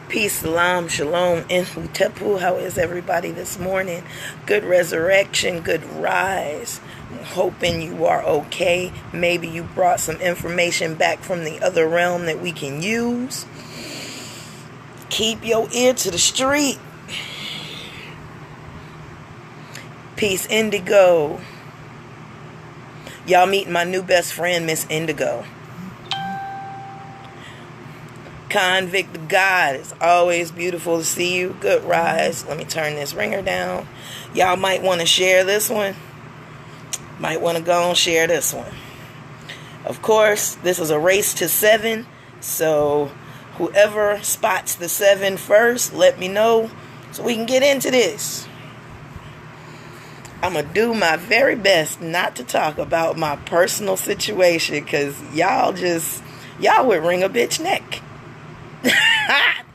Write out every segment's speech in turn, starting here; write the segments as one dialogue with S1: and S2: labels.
S1: Peace, salam, shalom, and hutepu. How is everybody this morning? Good resurrection, good rise. I'm hoping you are okay. Maybe you brought some information back from the other realm that we can use. Keep your ear to the street. Peace, Indigo. Y'all meeting my new best friend, Miss Indigo. Convict God, it's always beautiful to see you. Good rise. Let me turn this ringer down. Y'all might want to share this one. Might want to go and share this one. Of course, this is a race to 7. So whoever spots the 7 first, let me know so we can get into this. I'm going to do my very best not to talk about my personal situation because y'all would wring a bitch neck.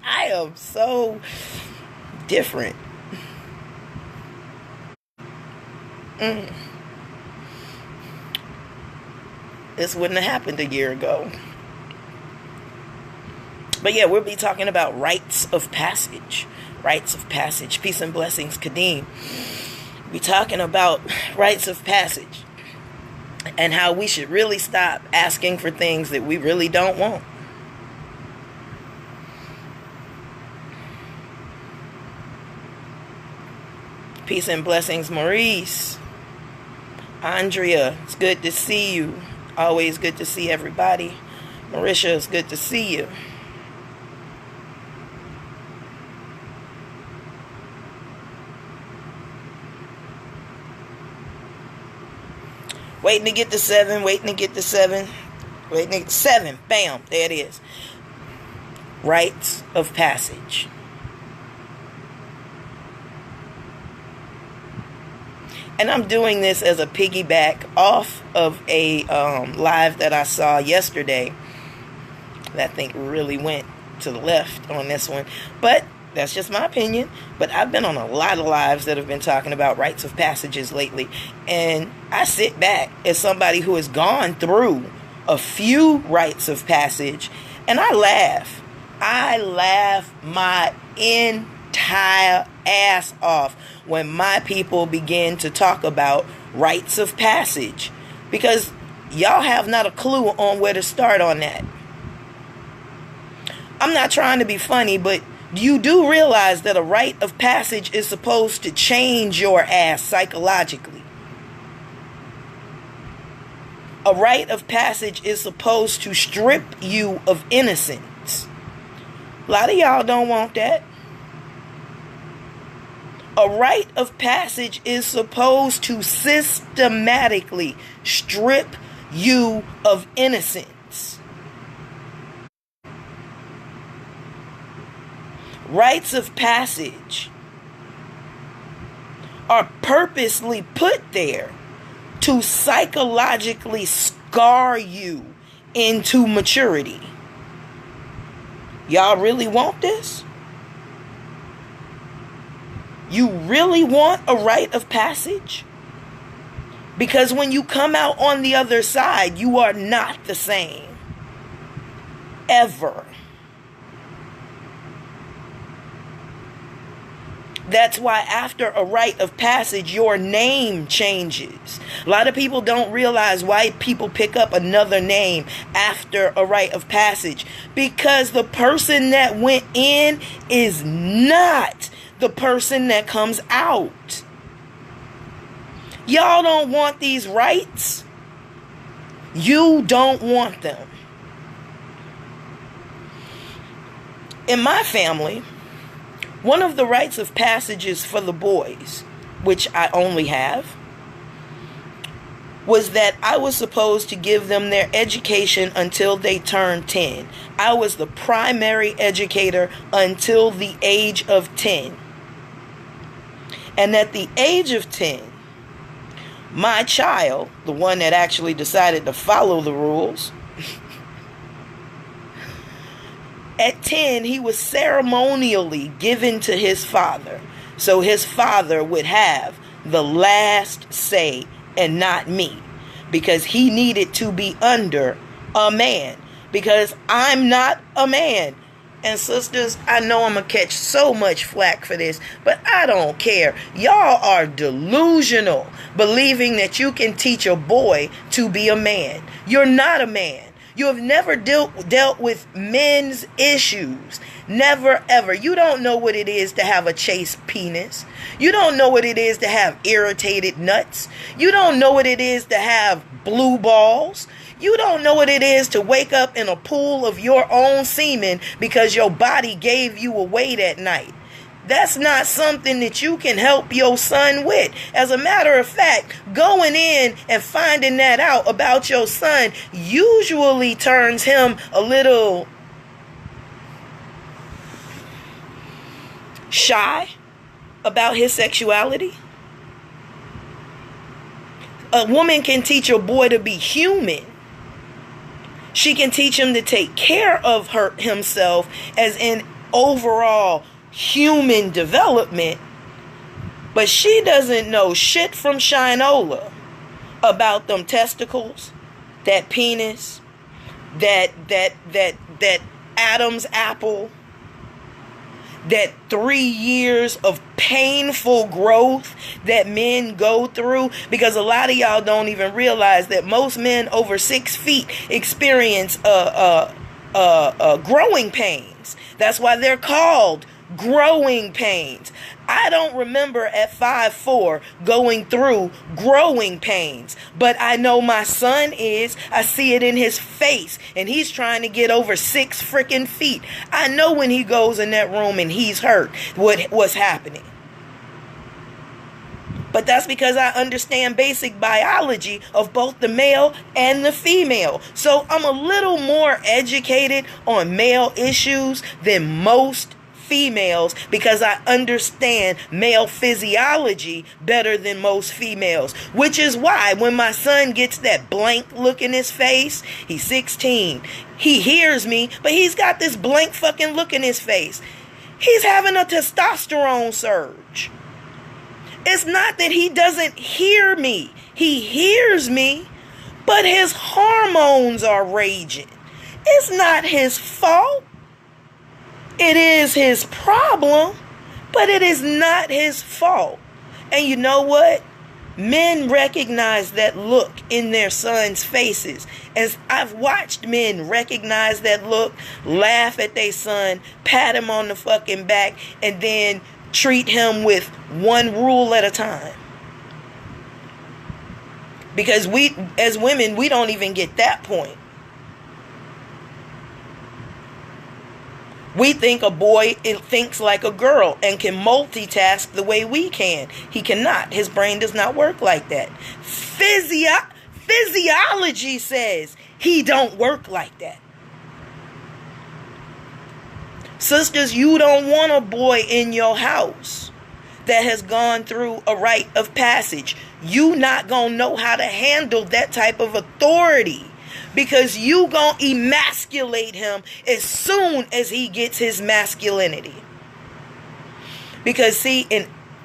S1: I am so different. This wouldn't have happened a year ago. But yeah, we'll be talking about rites of passage. Rites of passage. Peace and blessings, Kadeem. We'll be talking about rites of passage and how we should really stop asking for things that we really don't want. Peace and blessings, Maurice. Andrea, it's good to see you. Always good to see everybody. Marisha, it's good to see you. Waiting to get to 7. Waiting to get to 7. Waiting to get to 7. Bam. There it is. Rites of passage. And I'm doing this as a piggyback off of a live that I saw yesterday. That I think really went to the left on this one. But that's just my opinion. But I've been on a lot of lives that have been talking about rites of passages lately. And I sit back as somebody who has gone through a few rites of passage. And I laugh. I laugh my entire ass off when my people begin to talk about rites of passage, because y'all have not a clue on where to start on that. I'm not trying to be funny, but you do realize that a rite of passage is supposed to change your ass psychologically. A rite of passage is supposed to strip you of innocence. A lot of y'all don't want that. A rite of passage is supposed to systematically strip you of innocence. Rites of passage are purposely put there to psychologically scar you into maturity. Y'all really want this? You really want a rite of passage? Because when you come out on the other side, you are not the same. Ever. That's why after a rite of passage, your name changes. A lot of people don't realize why people pick up another name after a rite of passage. Because the person that went in is not the person that comes out. Y'all don't want these rights. You don't want them. In my family, one of the rites of passages for the boys, which I only have, was that I was supposed to give them their education until they turned 10. I was the primary educator until the age of 10. And at the age of 10, my child, the one that actually decided to follow the rules, at 10, he was ceremonially given to his father. So his father would have the last say and not me. Because he needed to be under a man. Because I'm not a man. And sisters, I know I'm going to catch so much flack for this, but I don't care. Y'all are delusional, believing that you can teach a boy to be a man. You're not a man. You have never dealt with men's issues. Never, ever. You don't know what it is to have a chaste penis. You don't know what it is to have irritated nuts. You don't know what it is to have blue balls. You don't know what it is to wake up in a pool of your own semen because your body gave you away that night. That's not something that you can help your son with. As a matter of fact, going in and finding that out about your son usually turns him a little shy about his sexuality. A woman can teach a boy to be human. She can teach him to take care of himself as in overall human development, but she doesn't know shit from Shinola about them testicles, that penis, that Adam's apple, that 3 years of painful growth that men go through, because a lot of y'all don't even realize that most men over 6 feet experience growing pains. That's why they're called growing pains. I don't remember at 5'4" going through growing pains, but I know my son is. I see it in his face, and he's trying to get over 6 freaking feet. I know when he goes in that room and he's hurt what's happening. But that's because I understand basic biology of both the male and the female. So I'm a little more educated on male issues than most females, because I understand male physiology better than most females, which is why when my son gets that blank look in his face, he's 16, he hears me, but he's got this blank fucking look in his face. He's having a testosterone surge. It's not that he doesn't hear me. He hears me, but his hormones are raging. It's not his fault. It is his problem, but it is not his fault. And you know what? Men recognize that look in their sons' faces. As I've watched men recognize that look, laugh at their son, pat him on the fucking back, and then treat him with one rule at a time. Because we, as women, we don't even get that point. We think a boy thinks like a girl and can multitask the way we can. He cannot. His brain does not work like that. Physiology says he don't work like that. Sisters, you don't want a boy in your house that has gone through a rite of passage. You not gonna know how to handle that type of authority, because you gonna emasculate him as soon as he gets his masculinity. Because see,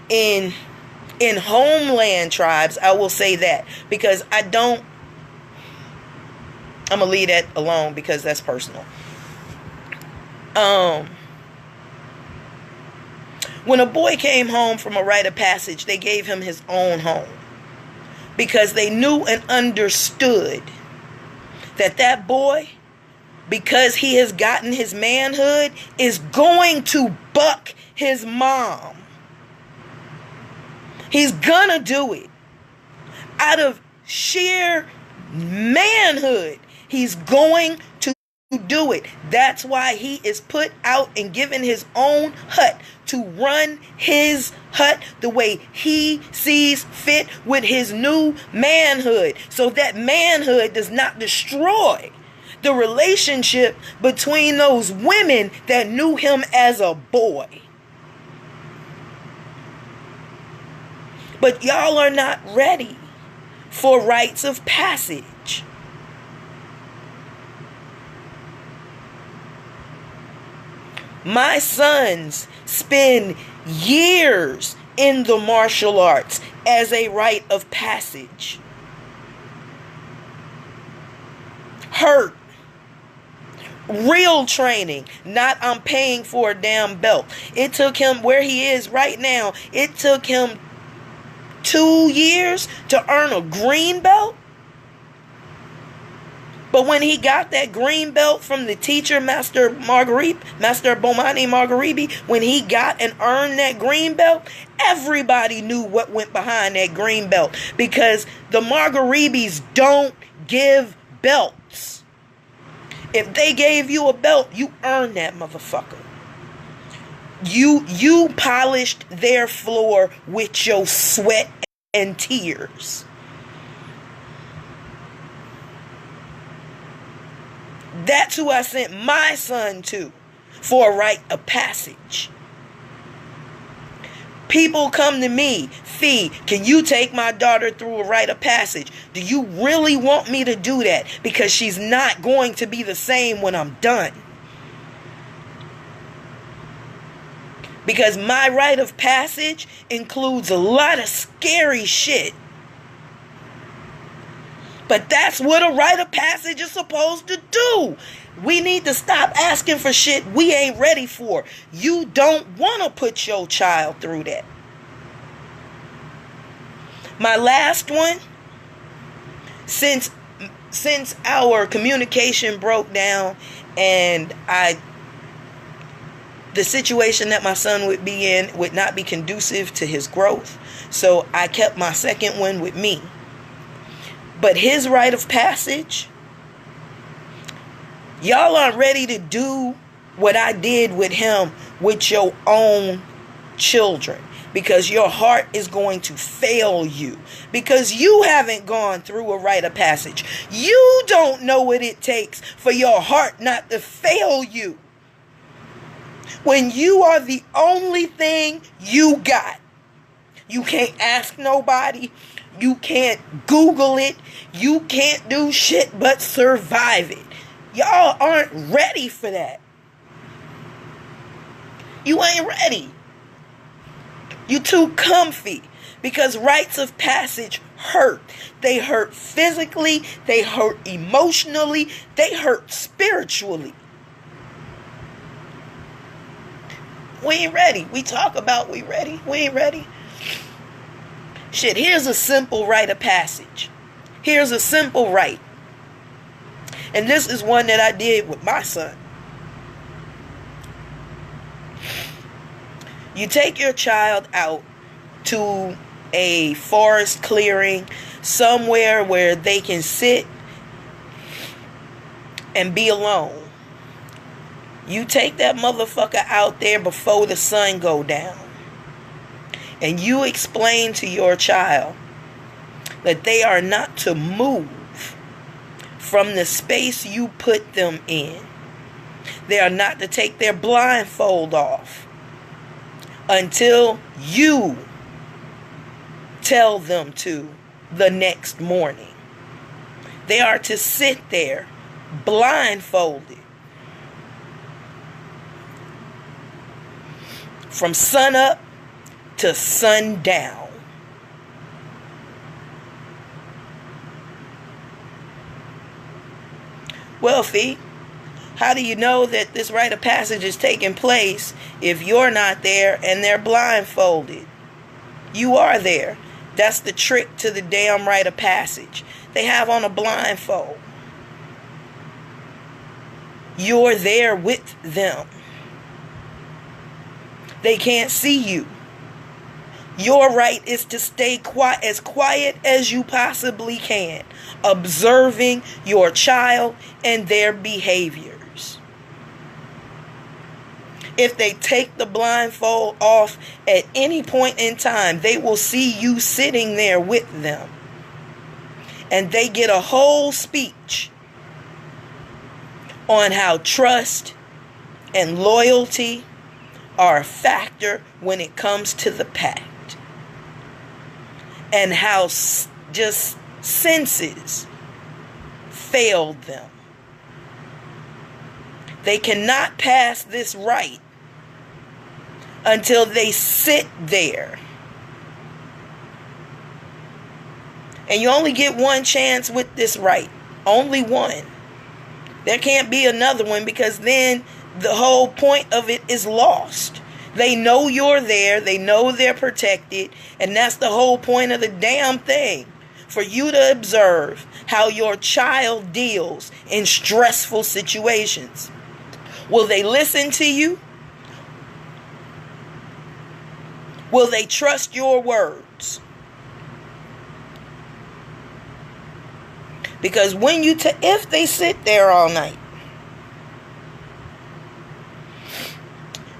S1: in homeland tribes, I will say that, because I'm gonna leave that alone because that's personal. When a boy came home from a rite of passage, they gave him his own home, because they knew and understood that boy, because he has gotten his manhood, is going to buck his mom. He's gonna do it. Out of sheer manhood, he's going to do it. That's why he is put out and given his own hut to run his hut the way he sees fit with his new manhood, so that manhood does not destroy the relationship between those women that knew him as a boy. But y'all are not ready for rites of passage. My sons spend years in the martial arts as a rite of passage. Hurt, Real training, not I'm paying for a damn belt. It took him where he is right now. It took him 2 years to earn a green belt. But when he got that green belt from the teacher, Master Bomani Margaribi, when he got and earned that green belt, everybody knew what went behind that green belt, because the Margaribis don't give belts. If they gave you a belt, you earned that motherfucker. You polished their floor with your sweat and tears. That's who I sent my son to for a rite of passage. People come to me, Fee, can you take my daughter through a rite of passage? Do you really want me to do that? Because she's not going to be the same when I'm done. Because my rite of passage includes a lot of scary shit. But that's what a rite of passage is supposed to do. We need to stop asking for shit we ain't ready for. You don't want to put your child through that. My last one, since our communication broke down and the situation that my son would be in would not be conducive to his growth, so I kept my second one with me. But his rite of passage, y'all aren't ready to do what I did with him with your own children, because your heart is going to fail you, because you haven't gone through a rite of passage. You don't know what it takes for your heart not to fail you when you are the only thing you got. You can't ask nobody. You can't Google it. You can't do shit but survive it. Y'all aren't ready for that. You ain't ready. You too comfy, because rites of passage hurt. They hurt physically. They hurt emotionally. They hurt spiritually. We ain't ready. We talk about we ready. We ain't ready. Shit, here's a simple rite of passage. Here's a simple rite. And this is one that I did with my son. You take your child out to a forest clearing, somewhere where they can sit and be alone. You take that motherfucker out there before the sun go down. And you explain to your child that they are not to move from the space you put them in. They are not to take their blindfold off until you tell them to the next morning. They are to sit there blindfolded from sun up to sundown. Well, Fee, how do you know that this rite of passage is taking place if you're not there and they're blindfolded? You are there. That's the trick to the damn rite of passage. They have on a blindfold. You're there with them. They can't see you. Your right is to stay quiet as you possibly can, observing your child and their behaviors. If they take the blindfold off at any point in time, they will see you sitting there with them. And they get a whole speech on how trust and loyalty are a factor when it comes to the pact. And how just senses failed them. They cannot pass this rite until they sit there. And you only get one chance with this rite. Only one. There can't be another one, because then the whole point of it is lost. They know you're there. They know they're protected. And that's the whole point of the damn thing. For you to observe how your child deals in stressful situations. Will they listen to you? Will they trust your words? Because when if they sit there all night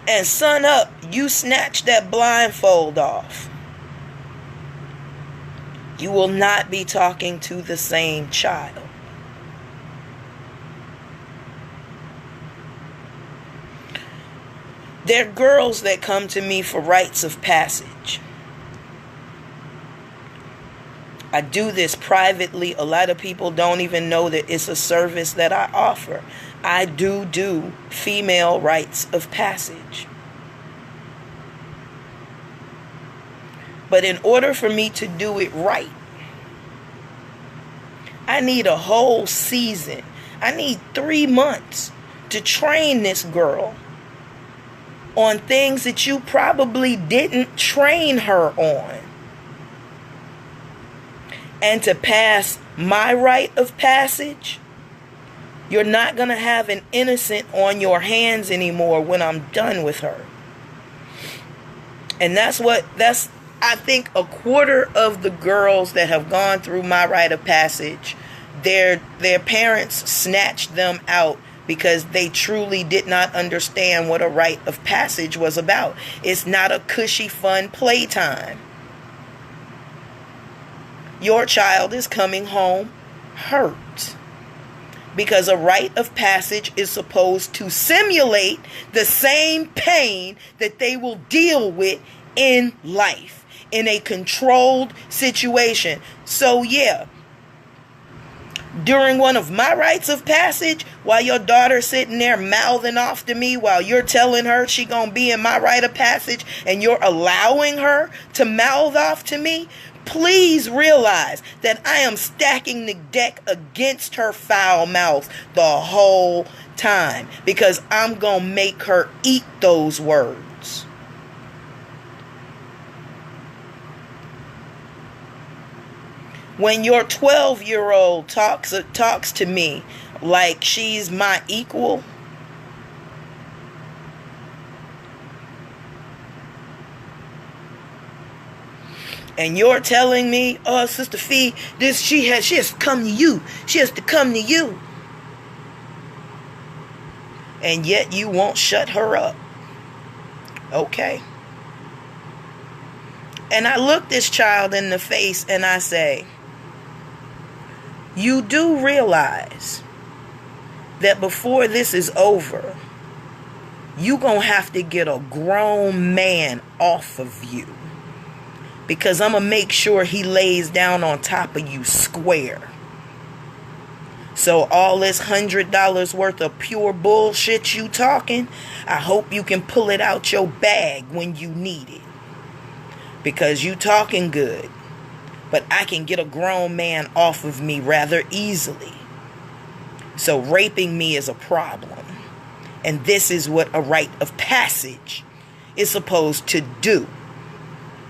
S1: and sun up, you snatch that blindfold off, you will not be talking to the same child. There are girls that come to me for rites of passage. I do this privately. A lot of people don't even know that it's a service that I offer. I do female rites of passage. But in order for me to do it right, I need a whole season. I need 3 months to train this girl on things that you probably didn't train her on. And to pass my rite of passage, you're not going to have an innocent on your hands anymore when I'm done with her. And that's I think a quarter of the girls that have gone through my rite of passage, their parents snatched them out because they truly did not understand what a rite of passage was about. It's not a cushy, fun playtime. Your child is coming home hurt. Because a rite of passage is supposed to simulate the same pain that they will deal with in life, in a controlled situation. So yeah, during one of my rites of passage, while your daughter's sitting there mouthing off to me while you're telling her she gonna be in my rite of passage and you're allowing her to mouth off to me, please realize that I am stacking the deck against her foul mouth the whole time, because I'm gonna make her eat those words. When your 12-year-old talks to me like she's my equal, and you're telling me, oh, Sister Fee, she has to come to you. She has to come to you. And yet you won't shut her up. Okay. And I look this child in the face and I say, you do realize that before this is over, you gonna have to get a grown man off of you. Because I'm going to make sure he lays down on top of you square. So all this $100 worth of pure bullshit you talking, I hope you can pull it out your bag when you need it. Because you talking good. But I can get a grown man off of me rather easily. So raping me is a problem. And this is what a rite of passage is supposed to do.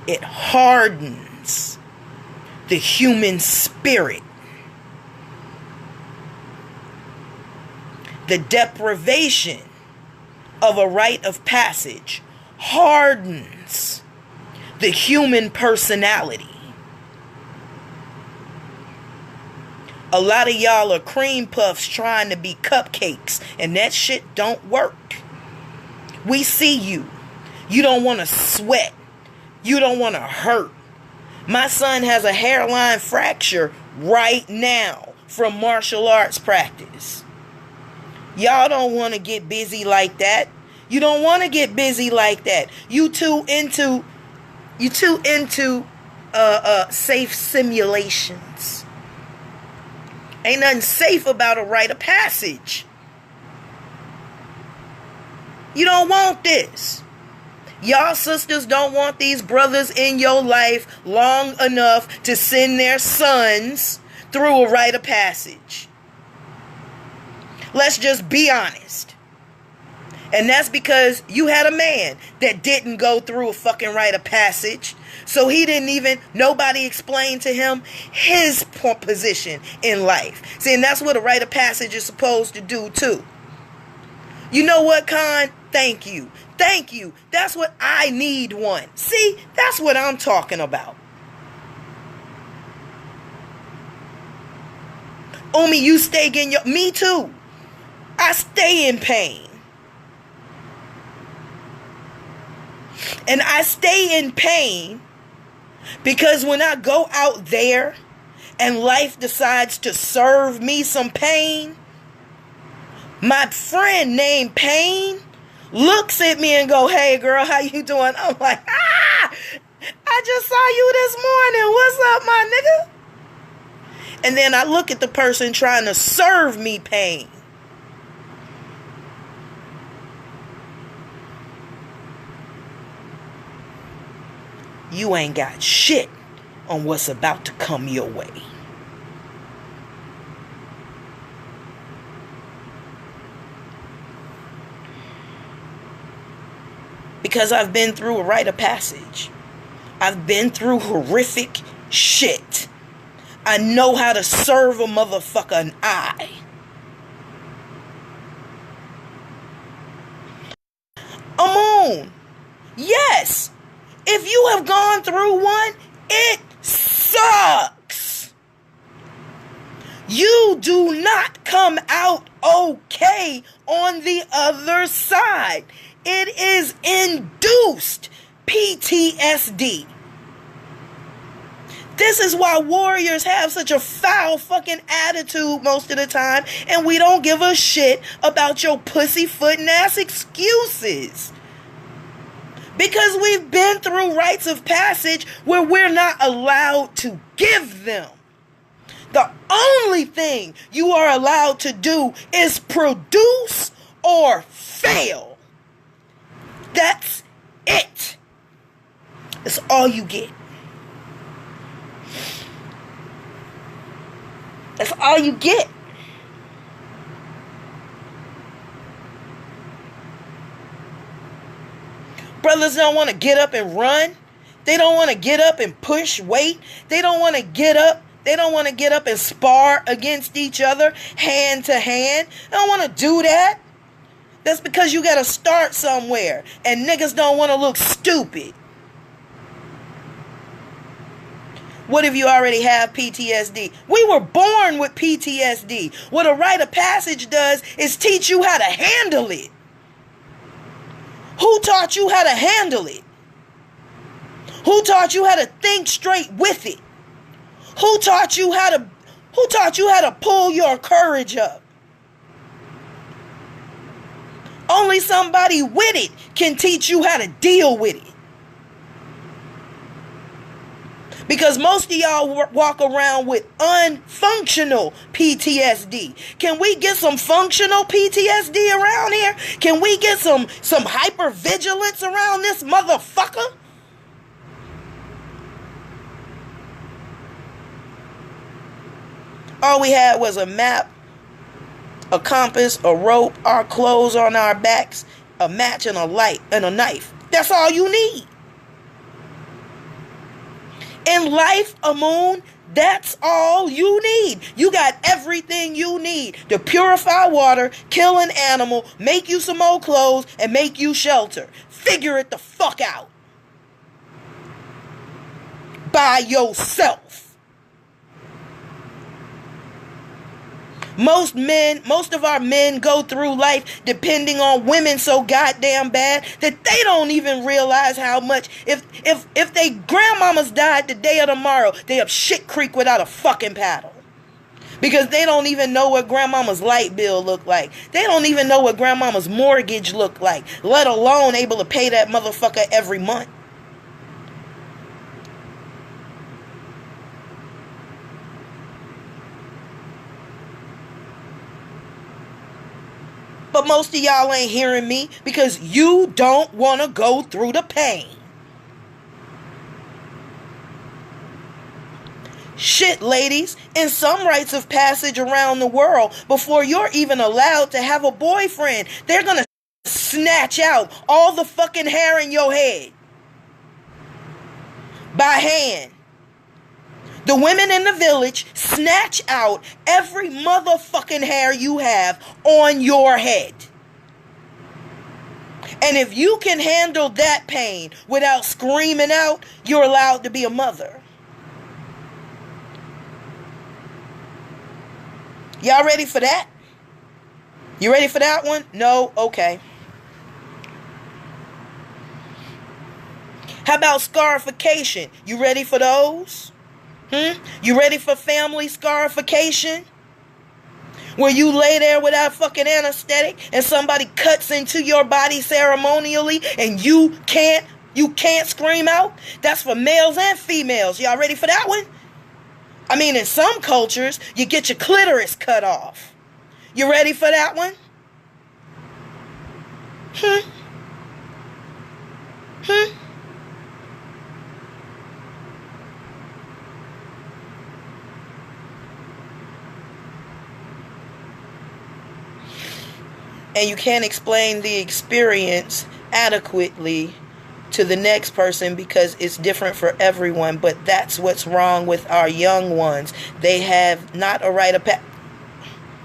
S1: It hardens the human spirit. The deprivation of a rite of passage hardens the human personality. A lot of y'all are cream puffs trying to be cupcakes, and that shit don't work. We see you. You don't want to sweat. You don't want to hurt. My son has a hairline fracture right now from martial arts practice. Y'all don't want to get busy like that. You don't want to get busy like that. You too into safe simulations. Ain't nothing safe about a rite of passage. You don't want this. Y'all sisters don't want these brothers in your life long enough to send their sons through a rite of passage. Let's just be honest. And that's because you had a man that didn't go through a fucking rite of passage. So nobody explained to him his position in life. See, and that's what a rite of passage is supposed to do too. You know what, Khan? Thank you. Thank you. That's what I need one. See, that's what I'm talking about. Omi, you stay in your... Me too. I stay in pain. And I stay in pain because when I go out there and life decides to serve me some pain, my friend named Pain looks at me and go, "Hey girl, how you doing?" I'm like, I just saw you this morning. What's up, my nigga? And then I look at the person trying to serve me pain. You ain't got shit on what's about to come your way. Because I've been through a rite of passage. I've been through horrific shit. I know how to serve a motherfucker an eye. Amun. Yes. If you have gone through one, it sucks. You do not come out okay on the other side. It is induced PTSD. This is why warriors have such a foul fucking attitude most of the time, and we don't give a shit about your pussyfooting ass excuses. Because we've been through rites of passage where we're not allowed to give them. The only thing you are allowed to do is produce or fail. That's it. That's all you get. That's all you get. Brothers don't want to get up and run. They don't want to get up and push weight. They don't want to get up. They don't want to get up and spar against each other hand to hand. They don't want to do that. That's because you got to start somewhere. And niggas don't want to look stupid. What if you already have PTSD? We were born with PTSD. What a rite of passage does is teach you how to handle it. Who taught you how to handle it? Who taught you how to think straight with it? Who taught you how to pull your courage up? Only somebody with it can teach you how to deal with it. Because most of y'all walk around with unfunctional PTSD. Can we get some functional PTSD around here? Can we get some hypervigilance around this motherfucker? All we had was a map, a compass, a rope, our clothes on our backs, a match, and a light, and a knife. That's all you need. In life, Amun, that's all you need. You got everything you need to purify water, kill an animal, make you some old clothes, and make you shelter. Figure it the fuck out. By yourself. Most of our men go through life depending on women so goddamn bad that they don't even realize how much. If they grandmamas died today or tomorrow, they up shit creek without a fucking paddle. Because they don't even know what grandmama's light bill looked like. They don't even know what grandmama's mortgage looked like, let alone able to pay that motherfucker every month. But most of y'all ain't hearing me because you don't want to go through the pain. Shit, ladies, in some rites of passage around the world, before you're even allowed to have a boyfriend, they're gonna snatch out all the fucking hair in your head by hand. The women in the village snatch out every motherfucking hair you have on your head. And if you can handle that pain without screaming out, you're allowed to be a mother. Y'all ready for that? You ready for that one? No? Okay. How about scarification? You ready for those? You ready for family scarification? Where you lay there without fucking anesthetic and somebody cuts into your body ceremonially and you can't scream out? That's for males and females. Y'all ready for that one? I mean, in some cultures, you get your clitoris cut off. You ready for that one? And you can't explain the experience adequately to the next person because it's different for everyone. But that's what's wrong with our young ones. They have not a rite of passage.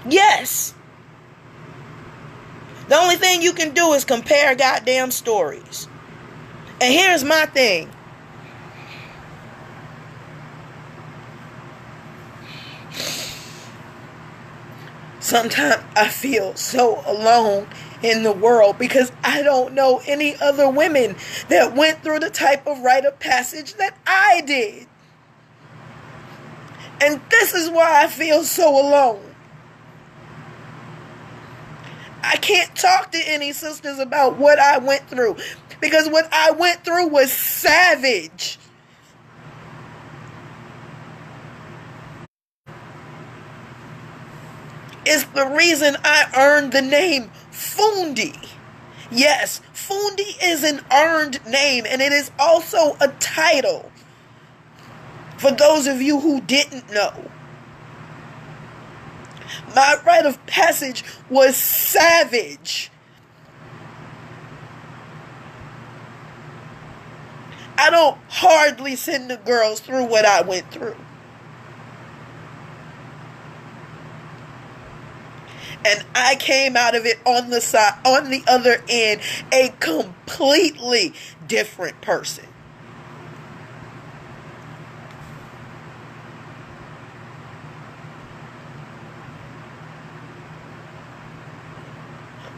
S1: Yes. The only thing you can do is compare goddamn stories. And here's my thing. Sometimes I feel so alone in the world because I don't know any other women that went through the type of rite of passage that I did. And this is why I feel so alone. I can't talk to any sisters about what I went through because what I went through was savage. It's the reason I earned the name Fundi. Yes, Fundi is an earned name, and it is also a title. For those of you who didn't know, my rite of passage was savage. I don't hardly send the girls through what I went through. And I came out of it on the other end, a completely different person.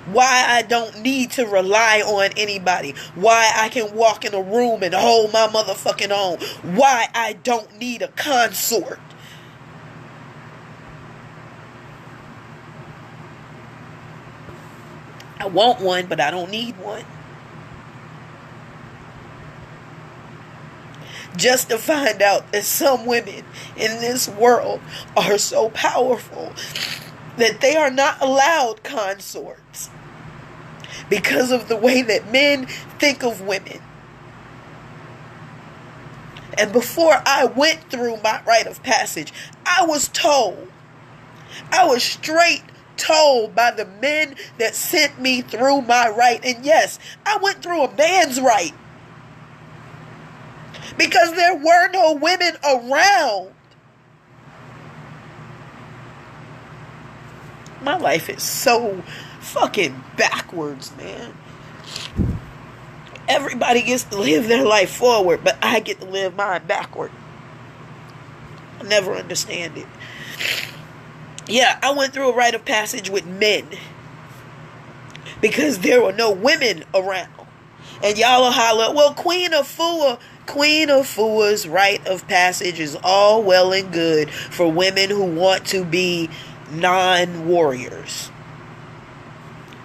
S1: Why I don't need to rely on anybody. Why I can walk in a room and hold my motherfucking own. Why I don't need a consort. I want one, but I don't need one. Just to find out that some women in this world are so powerful that they are not allowed consorts because of the way that men think of women. And before I went through my rite of passage, I was straight told by the men that sent me through my rite. And yes, I went through a man's rite because there were no women around. My life is so fucking backwards, man. Everybody gets to live their life forward, but I get to live mine backward. I never understand it. Yeah, I went through a rite of passage with men because there were no women around. And y'all will holler, well, Queen of Fua's rite of passage is all well and good for women who want to be non-warriors.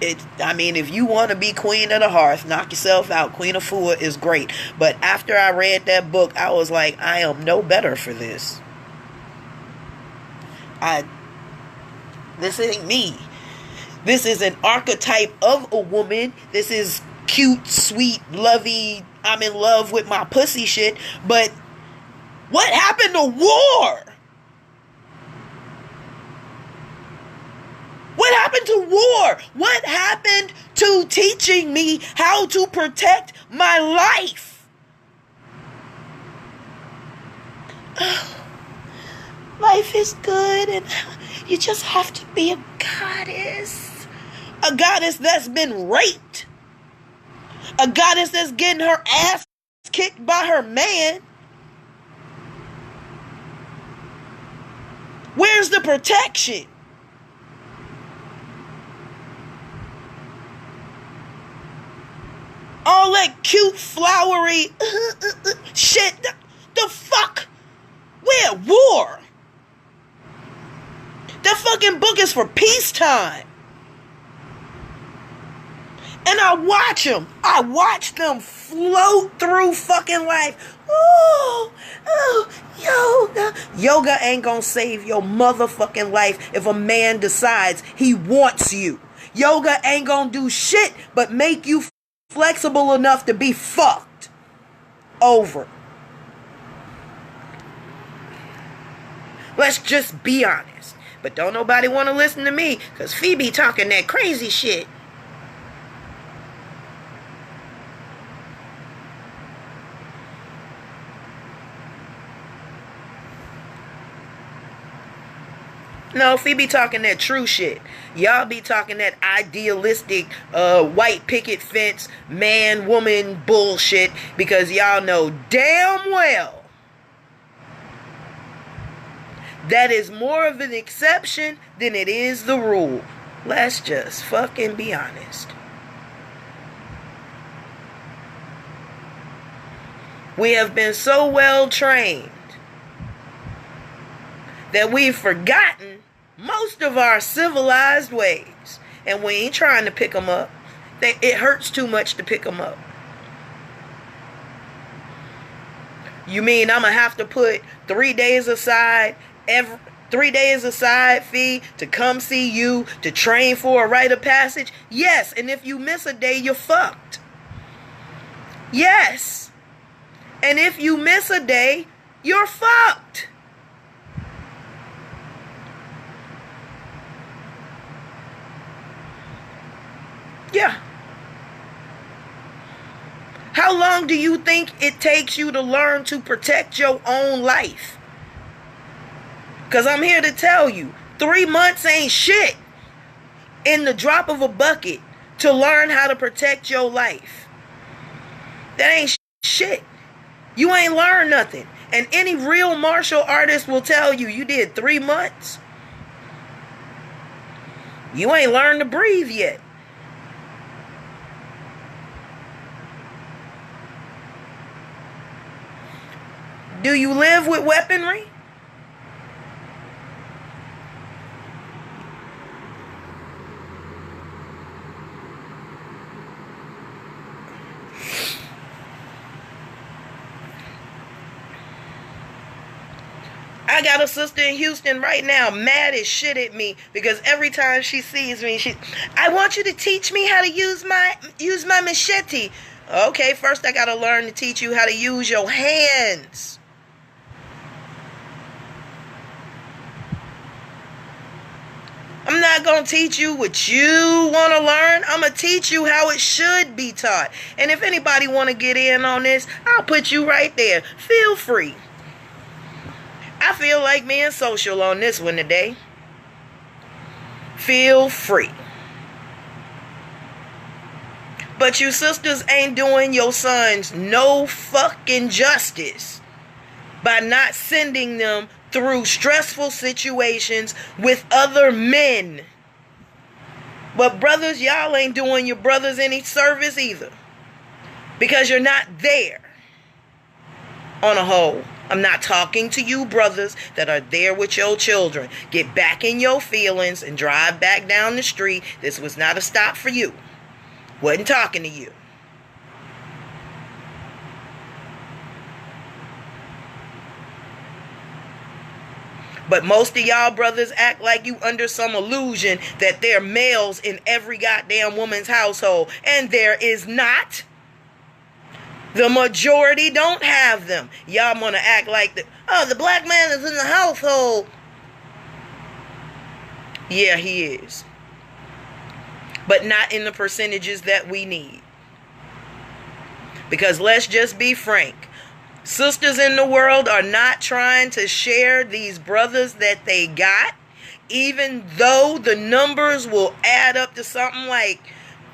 S1: If you want to be queen of the hearth, knock yourself out. Queen of Fua is great. But after I read that book, I was like, I am no better for this. This ain't me. This is an archetype of a woman. This is cute, sweet, lovey, I'm in love with my pussy shit. But What happened to war? What happened to war? What happened to teaching me how to protect my life? Life is good and you just have to be a goddess. A goddess that's been raped. A goddess that's getting her ass kicked by her man. Where's the protection? All that cute, flowery shit. The fuck? We're at war. That fucking book is for peacetime. And I watch them. I watch them float through fucking life. Yoga. Yoga ain't gonna save your motherfucking life if a man decides he wants you. Yoga ain't gonna do shit but make you flexible enough to be fucked. Over. Let's just be honest. But don't nobody want to listen to me because Phoebe talking that crazy shit. No, Phoebe talking that true shit. Y'all be talking that idealistic white picket fence man woman bullshit because y'all know damn well that is more of an exception than it is the rule. Let's just fucking be honest. We have been so well trained that we've forgotten most of our civilized ways. And we ain't trying to pick them up. It hurts too much to pick them up. You mean I'm going to have to put 3 days aside, 3 days aside fee to come see you, to train for a rite of passage? Yes, and if you miss a day, you're fucked. Yes. And if you miss a day, you're fucked. Yeah. How long do you think it takes you to learn to protect your own life? Because I'm here to tell you, 3 months ain't shit in the drop of a bucket to learn how to protect your life. That ain't shit. You ain't learned nothing. And any real martial artist will tell you, you did 3 months. You ain't learned to breathe yet. Do you live with weaponry? I got a sister in Houston right now, mad as shit at me because every time she sees me, I want you to teach me how to use my machete. Okay, first I gotta learn to teach you how to use your hands. I'm not going to teach you what you want to learn. I'm going to teach you how it should be taught. And if anybody want to get in on this, I'll put you right there. Feel free. I feel like being social on this one today. Feel free. But you sisters ain't doing your sons no fucking justice by not sending them through stressful situations with other men. But brothers, y'all ain't doing your brothers any service either. Because you're not there. On a whole, I'm not talking to you brothers that are there with your children. Get back in your feelings and drive back down the street. This was not a stop for you. Wasn't talking to you. But most of y'all brothers act like you under some illusion that there are males in every goddamn woman's household. And there is not. The majority don't have them. Y'all want to act like the black man is in the household. Yeah, he is. But not in the percentages that we need. Because let's just be frank. Sisters in the world are not trying to share these brothers that they got, even though the numbers will add up to something like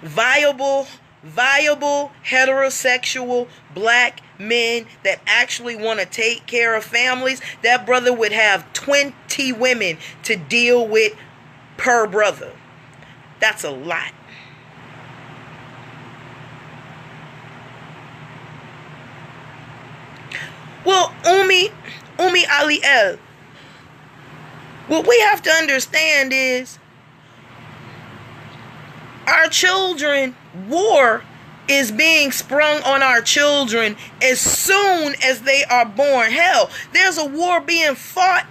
S1: viable heterosexual black men that actually want to take care of families. That brother would have 20 women to deal with per brother. That's a lot. Well, Umi Aliel, what we have to understand is our children, war is being sprung on our children as soon as they are born. Hell, there's a war being fought.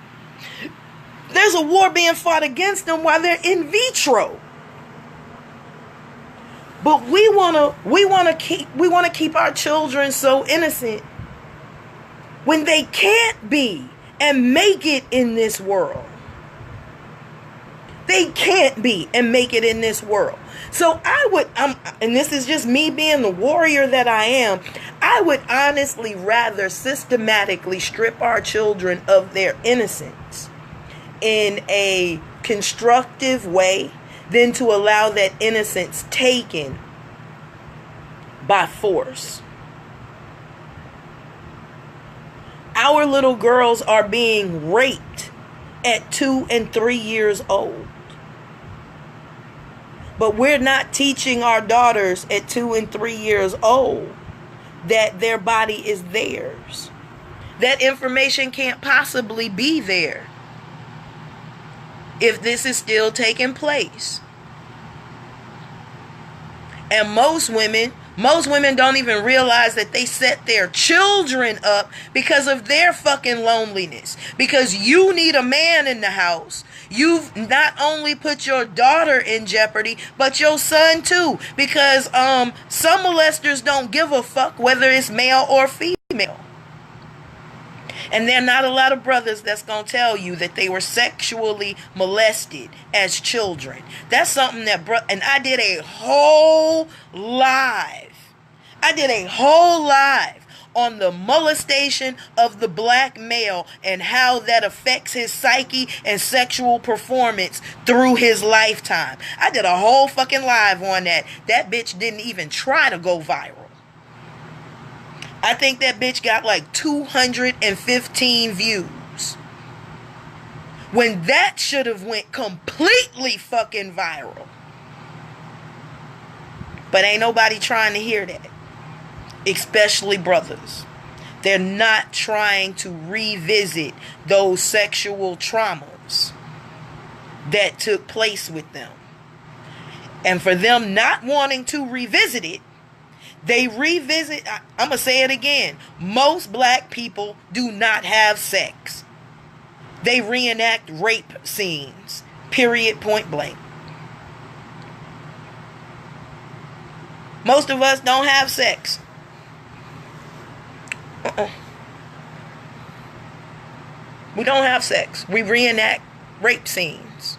S1: There's a war being fought against them while they're in vitro. But we want to keep our children so innocent when they can't be and make it in this world. They can't be and make it in this world. So and this is just me being the warrior that I am, I would honestly rather systematically strip our children of their innocence in a constructive way than to allow that innocence taken by force. Our little girls are being raped at 2 and 3 years old. But we're not teaching our daughters at 2 and 3 years old that their body is theirs. That information can't possibly be there if this is still taking place. And most women don't even realize that they set their children up because of their fucking loneliness. Because you need a man in the house. You've not only put your daughter in jeopardy, but your son too. Because some molesters don't give a fuck whether it's male or female. And there are not a lot of brothers that's going to tell you that they were sexually molested as children. That's something that, and I did a whole live on the molestation of the black male and how that affects his psyche and sexual performance through his lifetime. I did a whole fucking live on that. That bitch didn't even try to go viral. I think that bitch got like 215 views. When that should have went completely fucking viral. But ain't nobody trying to hear that. Especially brothers. They're not trying to revisit those sexual traumas that took place with them. And for them not wanting to revisit it, they revisit, I'm going to say it again. Most black people do not have sex. They reenact rape scenes. Period, point blank. Most of us don't have sex. We don't have sex. We reenact rape scenes.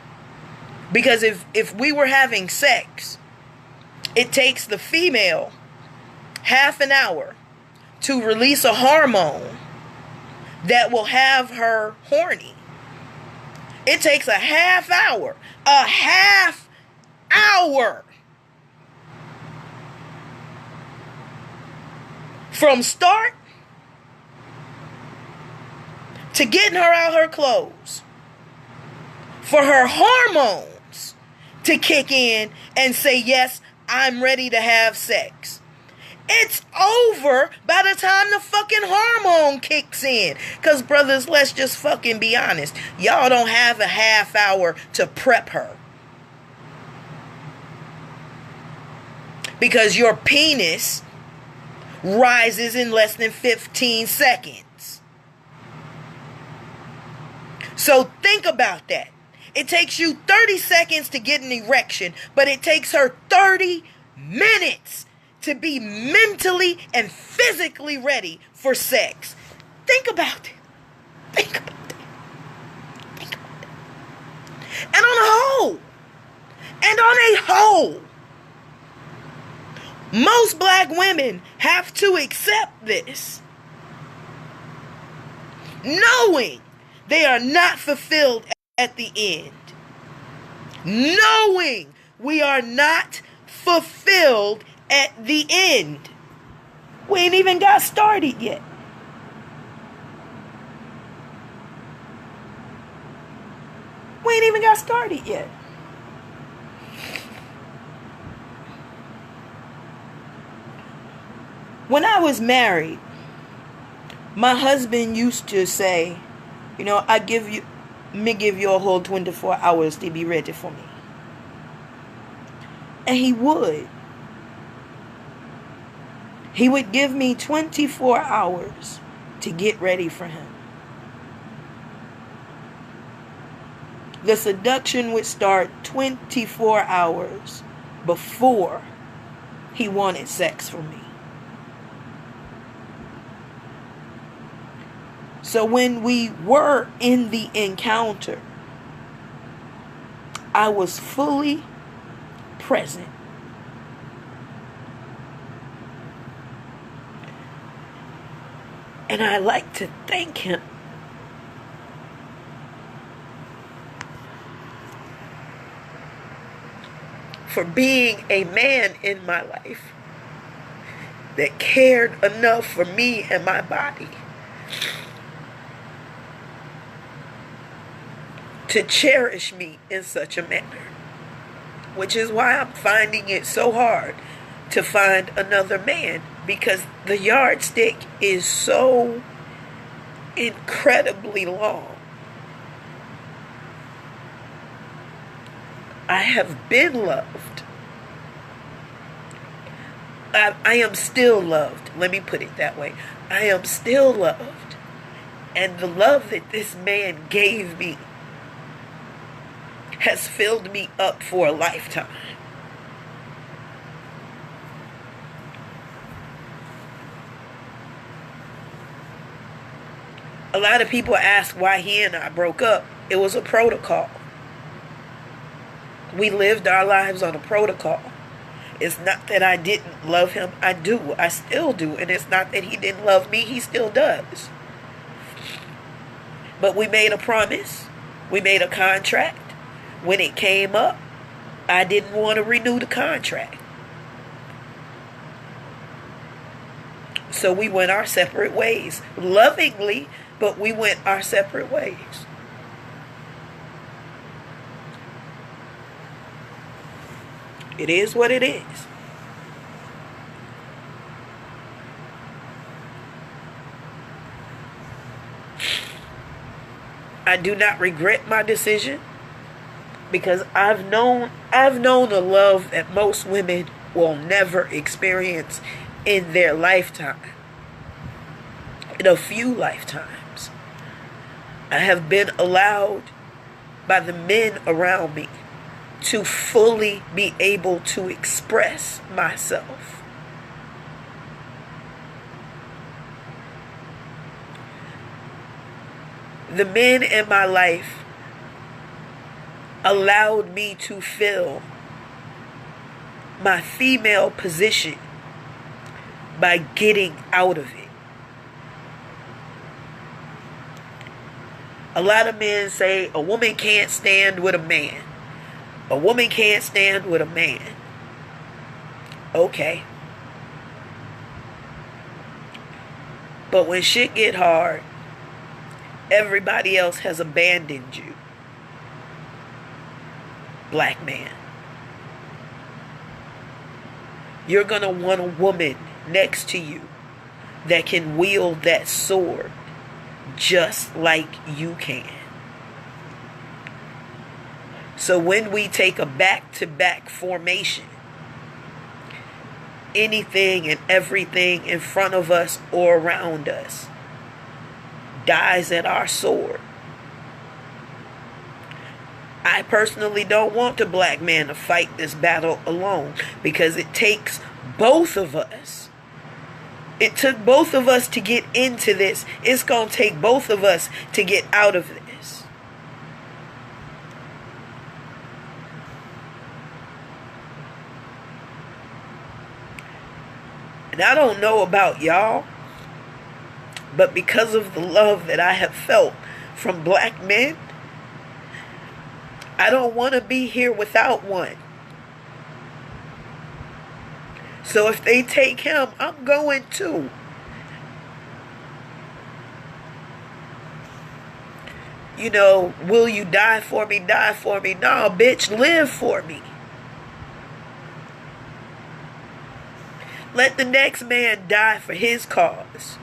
S1: Because if we were having sex, it takes the female half an hour to release a hormone that will have her horny. It takes a half hour from start to getting her out her clothes for her hormones to kick in and say, yes, I'm ready to have sex. It's over by the time the fucking hormone kicks in. Because, brothers, let's just fucking be honest. Y'all don't have a half hour to prep her. Because your penis rises in less than 15 seconds. So think about that. It takes you 30 seconds to get an erection, but it takes her 30 minutes to be mentally and physically ready for sex. Think about it. Think about it. Think about it. And on a whole, most black women have to accept this, knowing they are not fulfilled at the end. Knowing we are not fulfilled at the end. We ain't even got started yet. We ain't even got started yet. When I was married, my husband used to say, I give you a whole 24 hours to be ready for me. And he would. He would give me 24 hours to get ready for him. The seduction would start 24 hours before he wanted sex from me. So when we were in the encounter, I was fully present. And I like to thank him for being a man in my life that cared enough for me and my body to cherish me in such a manner. Which is why I'm finding it so hard to find another man, because the yardstick is so incredibly long. I have been loved. I am still loved. Let me put it that way. I am still loved. And the love that this man gave me has filled me up for a lifetime. A lot of people ask why he and I broke up. It was a protocol. We lived our lives on a protocol. It's not that I didn't love him. I do. I still do. And it's not that he didn't love me. He still does. But we made a promise. We made a contract. When it came up, I didn't want to renew the contract. So we went our separate ways. Lovingly, but we went our separate ways. It is what it is. I do not regret my decision, because I've known a love that most women will never experience in their lifetime. In a few lifetimes. I have been allowed by the men around me to fully be able to express myself. The men in my life allowed me to fill my female position by getting out of it. A lot of men say a woman can't stand with a man. A woman can't stand with a man. Okay. But when shit get hard, everybody else has abandoned you. Black man. You're going to want a woman next to you that can wield that sword just like you can. So when we take a back-to-back formation, anything and everything in front of us or around us dies at our sword. I personally don't want a black man to fight this battle alone, because it takes both of us. It took both of us to get into this. It's going to take both of us to get out of this. And I don't know about y'all, but because of the love that I have felt from black men, I don't want to be here without one. So if they take him, I'm going too. You know, will you die for me? Die for me. No, bitch, live for me. Let the next man die for his cause.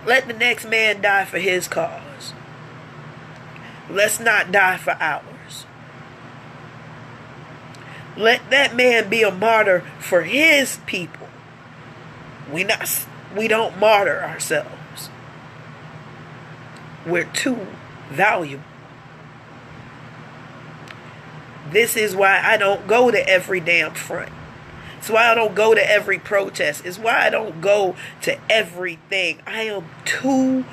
S1: Let the next man die for his cause. Let's not die for ours. Let that man be a martyr for his people. We don't martyr ourselves. We're too valuable. This is why I don't go to every damn front. It's why I don't go to every protest. It's why I don't go to everything. I am too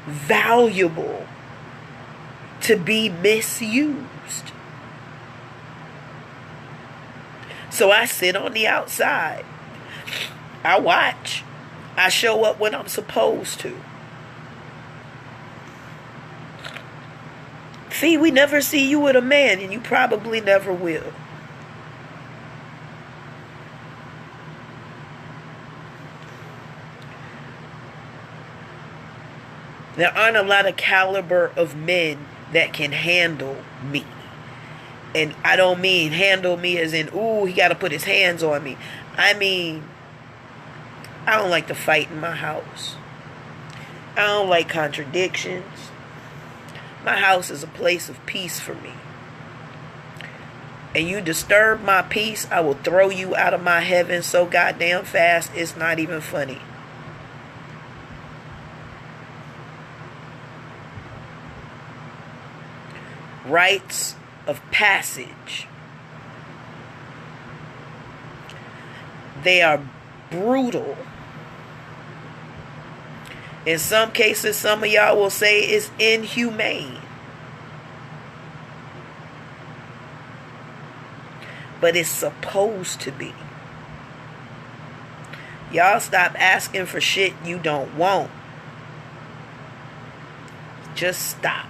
S1: valuable to be misused. So I sit on the outside. I watch. I show up when I'm supposed to. See, we never see you with a man, and you probably never will. There aren't a lot of caliber of men that can handle me. And I don't mean handle me as in, ooh, he got to put his hands on me. I mean, I don't like to fight in my house. I don't like contradictions. My house is a place of peace for me. And you disturb my peace, I will throw you out of my heaven so goddamn fast, it's not even funny. Rites of passage. They are brutal. In some cases, some of y'all will say it's inhumane. But it's supposed to be. Y'all stop asking for shit you don't want. Just stop.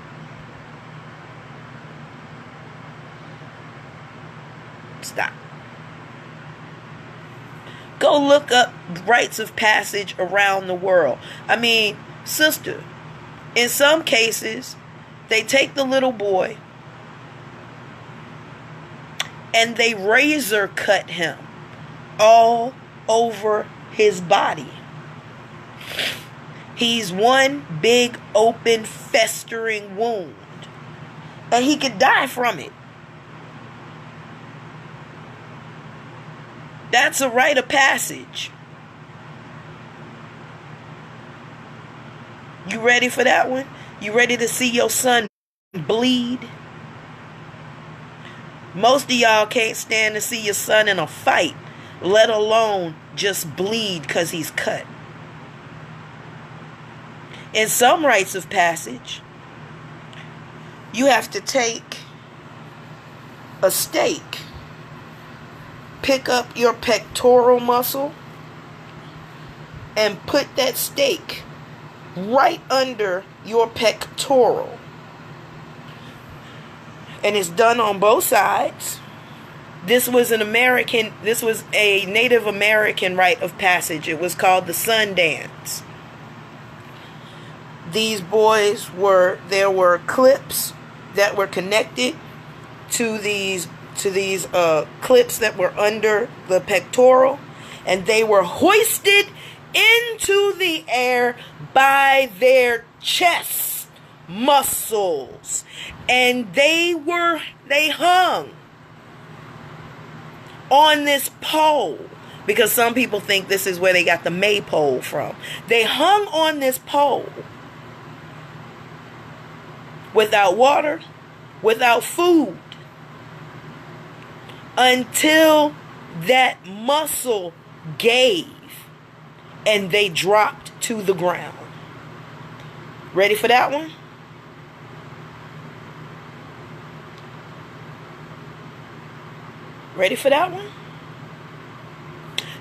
S1: Stop. Go look up rites of passage around the world. I mean, sister, in some cases, they take the little boy and they razor cut him all over his body. He's one big, open, festering wound. And he could die from it. That's a rite of passage. You ready for that one? You ready to see your son bleed? Most of y'all can't stand to see your son in a fight, let alone just bleed because he's cut. In some rites of passage, you have to take a stake, pick up your pectoral muscle, and put that stake right under your pectoral. And it's done on both sides. This was a Native American rite of passage. It was called the sun dance. These boys there were clips that were connected to these clips that were under the pectoral, and they were hoisted into the air by their chest muscles, and they hung on this pole, because some people think this is where they got the maypole from. They hung on this pole without water, without food, until that muscle gave and they dropped to the ground. Ready for that one? Ready for that one?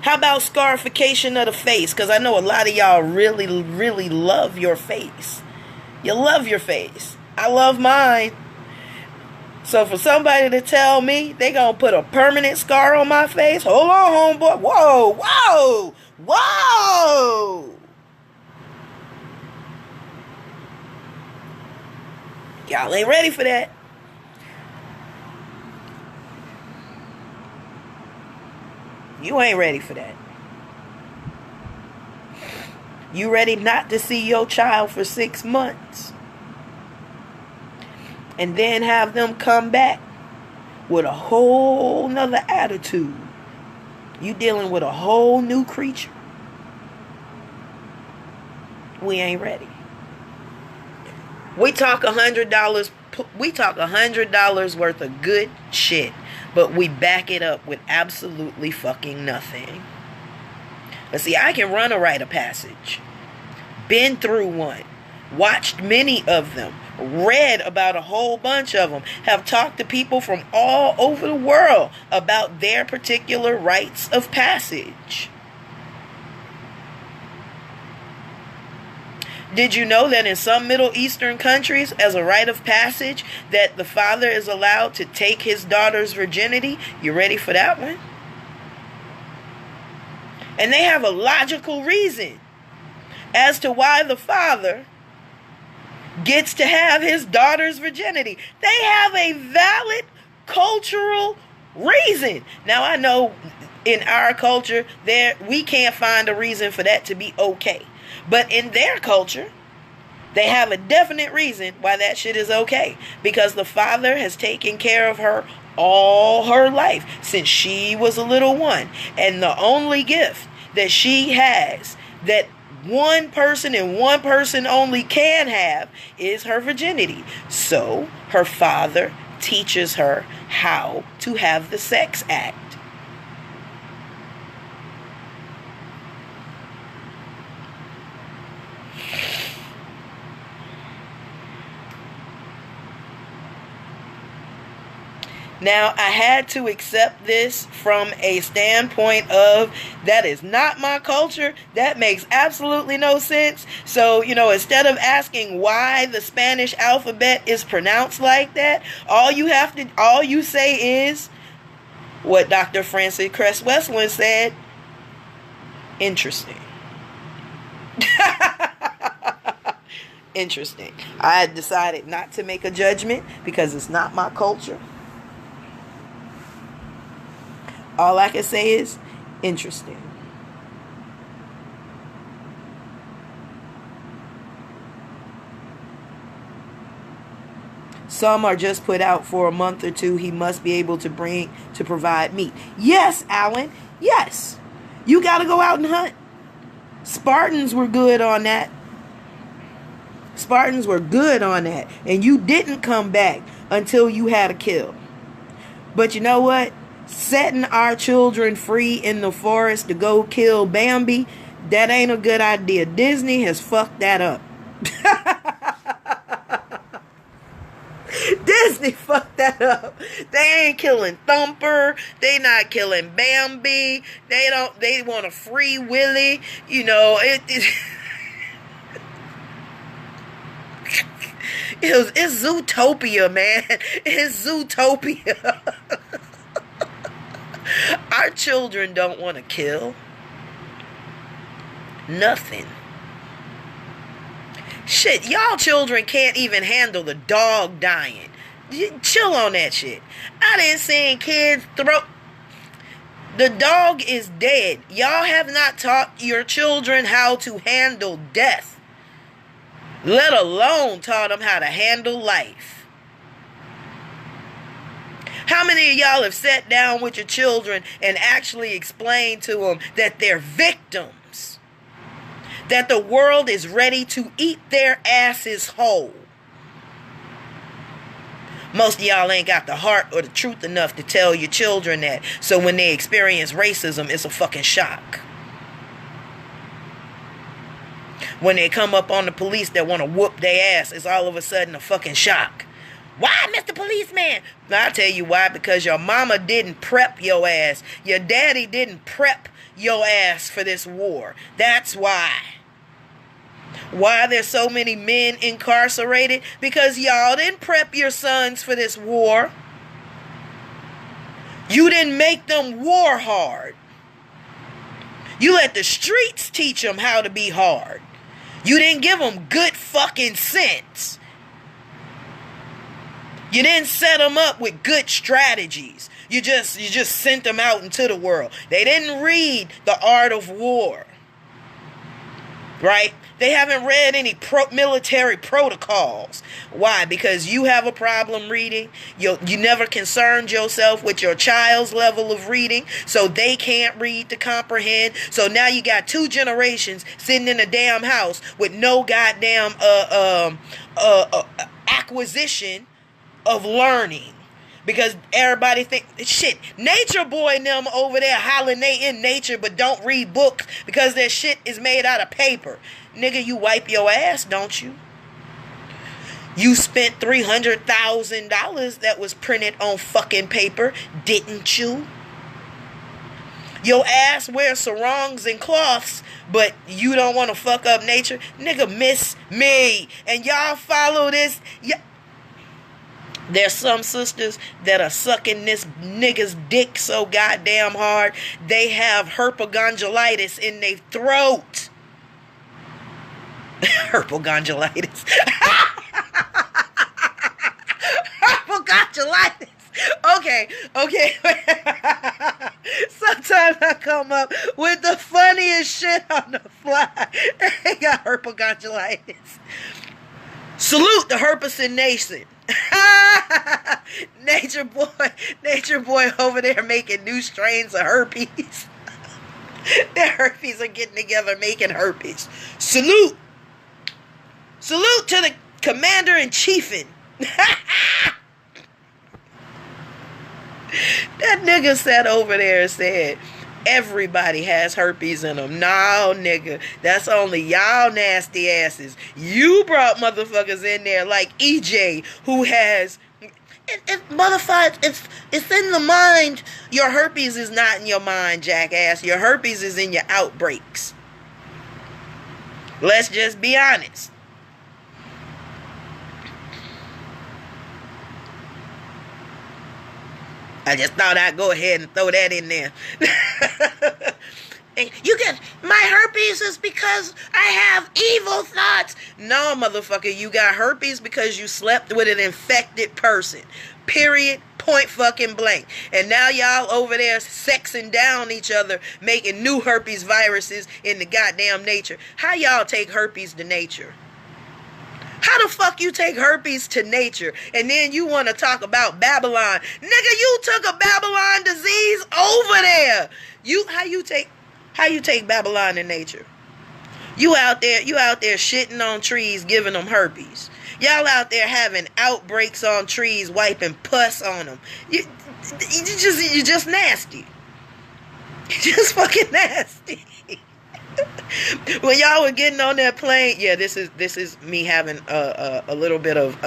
S1: How about scarification of the face? Because I know a lot of y'all really, really love your face. You love your face. I love mine. So for somebody to tell me they gonna put a permanent scar on my face, hold on, homeboy. Whoa, whoa, whoa. Y'all ain't ready for that. You ain't ready for that. You ready not to see your child for 6 months and then have them come back with a whole nother attitude. You dealing with a whole new creature. We ain't ready. We talk $100. We talk $100 worth of good shit, but we back it up with absolutely fucking nothing. But see, I can run a rite of passage. Been through one. Watched many of them. Read about a whole bunch of them. Have talked to people from all over the world about their particular rites of passage. Did you know that in some Middle Eastern countries, as a rite of passage, that the father is allowed to take his daughter's virginity? You ready for that one? And they have a logical reason as to why the father gets to have his daughter's virginity. They have a valid cultural reason. Now, I know in our culture, we can't find a reason for that to be okay. But in their culture, they have a definite reason why that shit is okay. Because the father has taken care of her all her life since she was a little one. And the only gift that she has that one person and one person only can have is her virginity. So her father teaches her how to have the sex act. Now, I had to accept this from a standpoint of that is not my culture. That makes absolutely no sense. So, instead of asking why the Spanish alphabet is pronounced like that, all you say is what Dr. Francis Cress Westland said. Interesting. Interesting. I decided not to make a judgment because it's not my culture. All I can say is interesting. Some are just put out for a month or two. He must be able to provide meat. Yes, Alan. Yes. You got to go out and hunt. Spartans were good on that. Spartans were good on that. And you didn't come back until you had a kill. But you know what? Setting our children free in the forest to go kill Bambi, that ain't a good idea. Disney has fucked that up. Disney fucked that up. They ain't killing Thumper. They not killing Bambi. They want a free Willy. It's Zootopia, man. It's Zootopia. Our children don't want to kill. Nothing. Shit, y'all children can't even handle the dog dying. Chill on that shit. I didn't see kids throw... The dog is dead. Y'all have not taught your children how to handle death. Let alone taught them how to handle life. How many of y'all have sat down with your children and actually explained to them that they're victims? That the world is ready to eat their asses whole? Most of y'all ain't got the heart or the truth enough to tell your children that. So when they experience racism, it's a fucking shock. When they come up on the police that want to whoop their ass, it's all of a sudden a fucking shock. Why, Mr. Policeman? I'll tell you why. Because your mama didn't prep your ass. Your daddy didn't prep your ass for this war. That's why. Why there's so many men incarcerated? Because y'all didn't prep your sons for this war. You didn't make them war hard. You let the streets teach them how to be hard. You didn't give them good fucking sense. You didn't set them up with good strategies. You just sent them out into the world. They didn't read The Art of War. Right? They haven't read any military protocols. Why? Because you have a problem reading. You never concerned yourself with your child's level of reading, so they can't read to comprehend. So now you got 2 generations sitting in a damn house with no goddamn acquisition of learning. Because everybody think, shit, nature boy and them over there hollering they in nature but don't read books because their shit is made out of paper. Nigga, you wipe your ass, don't you? You spent $300,000 that was printed on fucking paper, didn't you? Your ass wears sarongs and cloths, but you don't want to fuck up nature. Nigga, miss me. And y'all follow this. There's some sisters that are sucking this nigga's dick so goddamn hard, they have herpagondilitis in their throat. Herpagondilitis. Herpagondilitis. Okay. Sometimes I come up with the funniest shit on the fly. They got herpagondilitis. Salute the Herpesen Nation. Nature boy over there making new strains of herpes. Their herpes are getting together making herpes. Salute to the commander-in-chiefin'. That nigga sat over there and said, everybody has herpes in them. No, nigga. That's only y'all nasty asses. You brought motherfuckers in there like EJ, who has... It's in the mind. Your herpes is not in your mind, jackass. Your herpes is in your outbreaks. Let's just be honest. I just thought I'd go ahead and throw that in there. You get my herpes is because I have evil thoughts. No, motherfucker, you got herpes because you slept with an infected person. Period. Point fucking blank. And now y'all over there sexing down each other, making new herpes viruses in the goddamn nature. How y'all take herpes to nature? How the fuck you take herpes to nature and then you want to talk about Babylon? Nigga, you took a Babylon disease over there. How you take Babylon to nature? You out there shitting on trees, giving them herpes. Y'all out there having outbreaks on trees, wiping pus on them. You just nasty. You just fucking nasty. When y'all were getting on that plane, yeah, this is me having a little bit of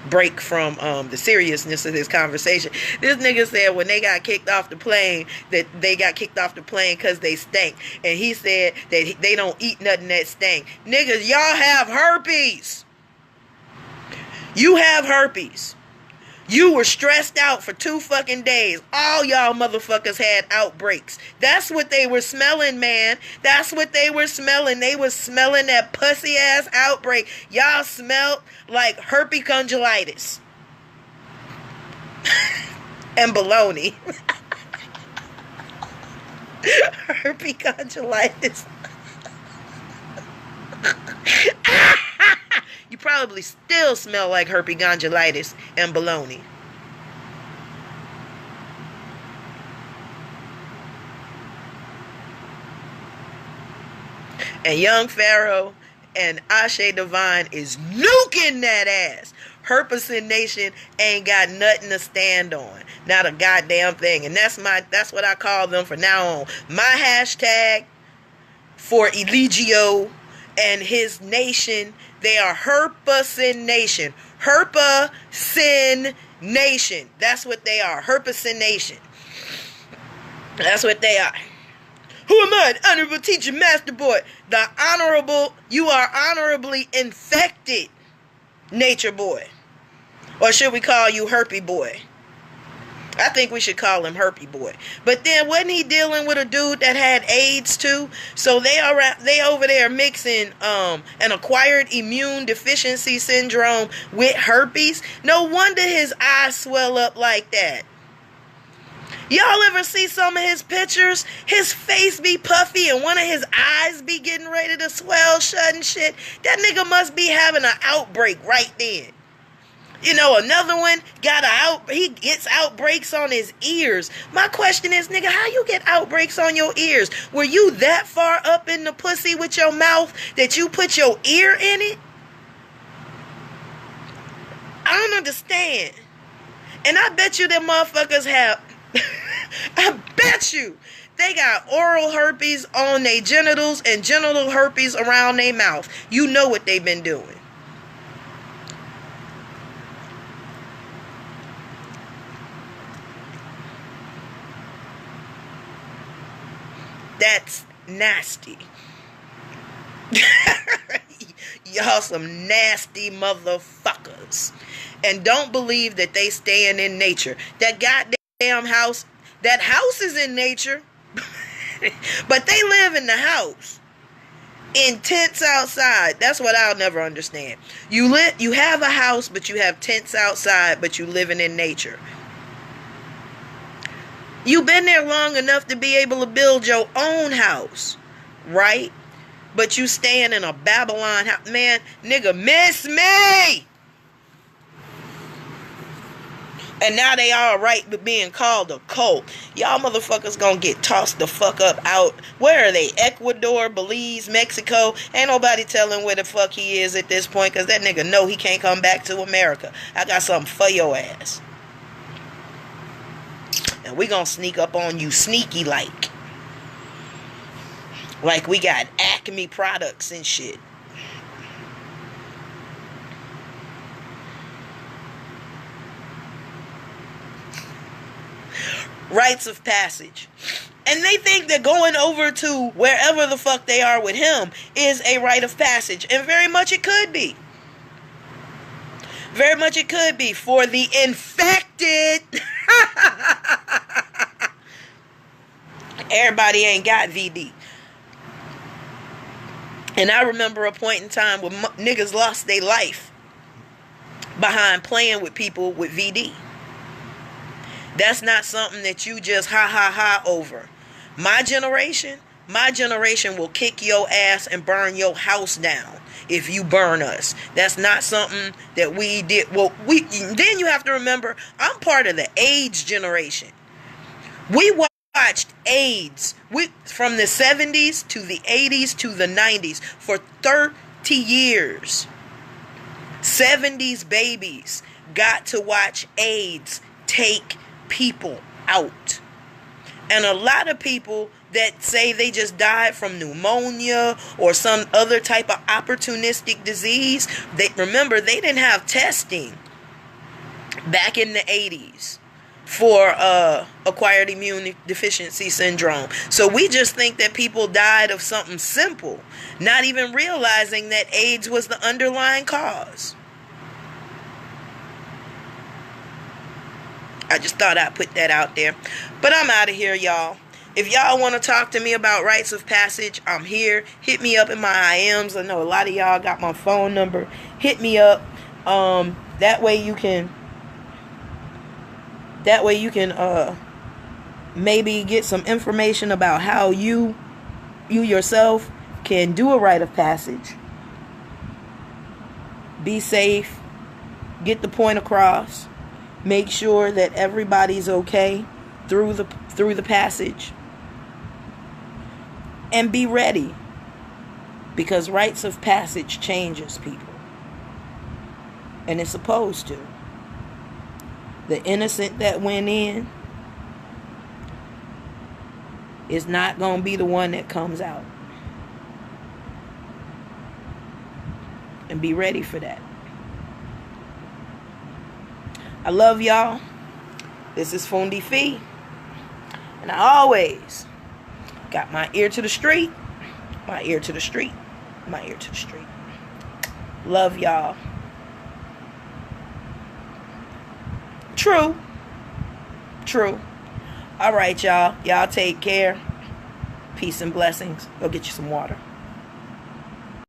S1: break from the seriousness of this conversation. This nigga said when they got kicked off the plane that they got kicked off the plane because they stank, and he said that they don't eat nothing that stank. Niggas, y'all have herpes. You have herpes. You were stressed out for 2 fucking days. All y'all motherfuckers had outbreaks. That's what they were smelling, man. That's what they were smelling. They were smelling that pussy ass outbreak. Y'all smelled like herpescondylitis. And baloney. Herpescondylitis. You probably still smell like herpescondylitis and baloney. And Young Pharaoh and Ashe Divine is nuking that ass. Herpesen Nation ain't got nothing to stand on. Not a goddamn thing. And that's what I call them from now on. My hashtag for Eligio and his nation, they are Herpesen Nation. Herpesen Nation. That's what they are. Herpesen Nation. That's what they are. Who am I? An honorable teacher, master boy. You are honorably infected, nature boy. Or should we call you herpy boy? I think we should call him herpy boy. But then wasn't he dealing with a dude that had AIDS too? So they over there mixing an acquired immune deficiency syndrome with herpes. No wonder his eyes swell up like that. Y'all ever see some of his pictures? His face be puffy and one of his eyes be getting ready to swell shut and shit. That nigga must be having an outbreak right then. You know, another one he gets outbreaks on his ears. My question is, nigga, how you get outbreaks on your ears? Were you that far up in the pussy with your mouth that you put your ear in it? I don't understand. And I bet you them motherfuckers have I bet you they got oral herpes on their genitals and genital herpes around their mouth. You know what they've been doing. That's nasty. Y'all some nasty motherfuckers. And don't believe that they staying in nature. That goddamn house, that house is in nature. But they live in the house. In tents outside. That's what I'll never understand. You have a house, but you have tents outside, but you living in nature. You've been there long enough to be able to build your own house, right? But you staying in a Babylon house. Man, nigga, miss me! And now they all right with being called a cult. Y'all motherfuckers gonna get tossed the fuck up out. Where are they? Ecuador, Belize, Mexico? Ain't nobody telling where the fuck he is at this point, because that nigga know he can't come back to America. I got something for your ass. And we gonna sneak up on you sneaky like. Like we got Acme products and shit. Rites of passage. And they think that going over to wherever the fuck they are with him is a rite of passage. And very much it could be. Very much it could be for the infected. Everybody ain't got VD. And I remember a point in time when niggas lost their life behind playing with people with VD. That's not something that you just ha over. My generation will kick your ass and burn your house down if you burn us. That's not something that we did. Well, then you have to remember, I'm part of the AIDS generation. We watched AIDS from the 70s to the 80s to the 90s for 30 years. 70s babies got to watch AIDS take people out. And a lot of people that say they just died from pneumonia or some other type of opportunistic disease, they didn't have testing back in the 80s for acquired immune deficiency syndrome. So we just think that people died of something simple, not even realizing that AIDS was the underlying cause. I just thought I'd put that out there. But I'm out of here, y'all. If y'all want to talk to me about rites of passage, I'm here. Hit me up in my IMs. I know a lot of y'all got my phone number. Hit me up. That way you can maybe get some information about how you yourself can do a rite of passage. Be safe. Get the point across. Make sure that everybody's okay through the passage. And be ready. Because rites of passage changes people. And it's supposed to. The innocent that went in is not going to be the one that comes out. And be ready for that. I love y'all. This is FundiFe. And I always got my ear to the street. My ear to the street. My ear to the street. Love y'all. True. True. All right, y'all. Y'all take care. Peace and blessings. Go get you some water.